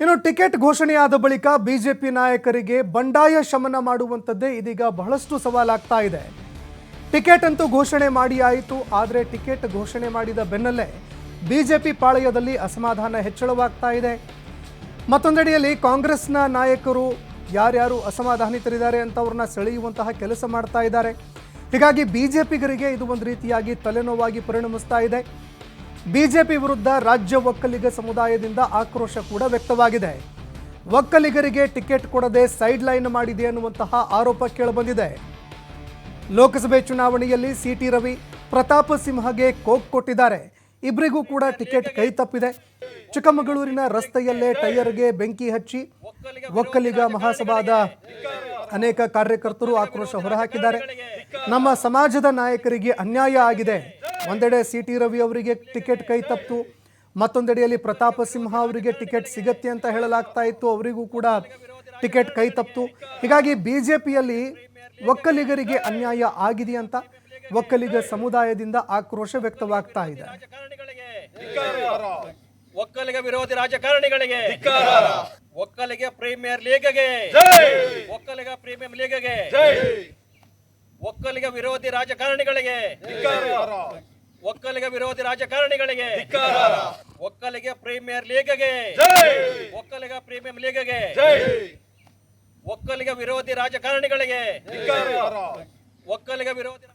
ಇನ್ನು ಟಿಕೆಟ್ ಘೋಷಣೆಯಾದ ಬಳಿಕ ಬಿಜೆಪಿ ನಾಯಕರಿಗೆ ಬಂಡಾಯ ಶಮನ ಮಾಡುವಂಥದ್ದೇ ಇದೀಗ ಬಹಳಷ್ಟು ಸವಾಲಾಗ್ತಾ ಇದೆ. ಟಿಕೆಟ್ ಅಂತೂ ಘೋಷಣೆ ಮಾಡಿ ಆಯಿತು, ಆದರೆ ಟಿಕೆಟ್ ಘೋಷಣೆ ಮಾಡಿದ ಬೆನ್ನಲ್ಲೇ ಬಿಜೆಪಿ ಪಾಳಯದಲ್ಲಿ ಅಸಮಾಧಾನ ಹೆಚ್ಚಳವಾಗ್ತಾ ಇದೆ. ಮತ್ತೊಂದೆಡೆಯಲ್ಲಿ ಕಾಂಗ್ರೆಸ್ನ ನಾಯಕರು ಯಾರ್ಯಾರು ಅಸಮಾಧಾನಿತರಿದ್ದಾರೆ ಅಂತವ್ರನ್ನ ಸೆಳೆಯುವಂತಹ ಕೆಲಸ ಮಾಡ್ತಾ ಇದ್ದಾರೆ. ಹೀಗಾಗಿ ಬಿಜೆಪಿಗರಿಗೆ ಇದು ಒಂದು ರೀತಿಯಾಗಿ ತಲೆನೋವಾಗಿ ಪರಿಣಮಿಸ್ತಾ ಇದೆ. ಬಿಜೆಪಿ ವಿರುದ್ಧ ರಾಜ್ಯ ಒಕ್ಕಲಿಗ ಸಮುದಾಯದಿಂದ ಆಕ್ರೋಶ ಕೂಡ ವ್ಯಕ್ತವಾಗಿದೆ. ಒಕ್ಕಲಿಗರಿಗೆ ಟಿಕೆಟ್ ಕೊಡದೆ ಸೈಡ್ ಲೈನ್ ಮಾಡಿದೆ ಅನ್ನುವಂತಹ ಆರೋಪ ಕೇಳಿಬಂದಿದೆ. ಲೋಕಸಭೆ ಚುನಾವಣೆಯಲ್ಲಿ ಸಿಟಿ ರವಿ ಪ್ರತಾಪ ಸಿಂಹಗೆ ಕೋಕ್ ಕೊಟ್ಟಿದ್ದಾರೆ. ಇಬ್ಬರಿಗೂ ಕೂಡ ಟಿಕೆಟ್ ಕೈ ತಪ್ಪಿದೆ. ಚಿಕ್ಕಮಗಳೂರಿನ ರಸ್ತೆಯಲ್ಲೇ ಟೈರ್ಗೆ ಬೆಂಕಿ ಹಚ್ಚಿ ಒಕ್ಕಲಿಗ ಮಹಾಸಭಾದ ಅನೇಕ ಕಾರ್ಯಕರ್ತರು ಆಕ್ರೋಶ ಹೊರಹಾಕಿದ್ದಾರೆ. ನಮ್ಮ ಸಮಾಜದ ನಾಯಕರಿಗೆ ಅನ್ಯಾಯ ಆಗಿದೆ. ಒಂದೆಡೆ ಸಿಟಿ ರವಿ ಅವರಿಗೆ ಟಿಕೆಟ್ ಕೈ ತಪ್ಪಿತು, ಮತ್ತೊಂದೆಡೆಯಲ್ಲಿ ಪ್ರತಾಪ ಸಿಂಹ ಅವರಿಗೆ ಟಿಕೆಟ್ ಸಿಗತ್ತೆ ಅಂತ ಹೇಳಲಾಗ್ತಾ ಇತ್ತು, ಅವರಿಗೂ ಕೂಡ ಟಿಕೆಟ್ ಕೈ ತಪ್ಪಿತು. ಹೀಗಾಗಿ ಬಿಜೆಪಿಯಲ್ಲಿ ಒಕ್ಕಲಿಗರಿಗೆ ಅನ್ಯಾಯ ಆಗಿದೆ ಅಂತ ಒಕ್ಕಲಿಗ ಸಮುದಾಯದಿಂದ ಆಕ್ರೋಶ ವ್ಯಕ್ತವಾಗ್ತಾ ಇದೆ. ಒಕ್ಕಲಿಗ ವಿರೋಧಿ ರಾಜಕಾರಣಿಗಳಿಗೆ, ಒಕ್ಕಲಿಗ ಪ್ರೀಮಿಯರ್ ಲೀಗ್ಗೆ, ಒಕ್ಕಲಿಗ ಪ್ರೀಮಿಯರ್ ಲೀಗ್ಗೆ, ಒಕ್ಕಲಿಗ ವಿರೋಧಿ ರಾಜಕಾರಣಿಗಳಿಗೆ, ಒಕ್ಕಲಿಗ ವಿರೋಧಿ ರಾಜಕಾರಣಿಗಳಿಗೆ, ಒಕ್ಕಲಿಗ ಪ್ರೀಮಿಯರ್ ಲೀಗ್ಗೆ, ಒಕ್ಕಲಿಗ ಪ್ರೀಮಿಯರ್ ಲೀಗ್ಗೆ, ಒಕ್ಕಲಿಗ ವಿರೋಧಿ ರಾಜಕಾರಣಿಗಳಿಗೆ, ಒಕ್ಕಲಿಗ ವಿರೋಧಿ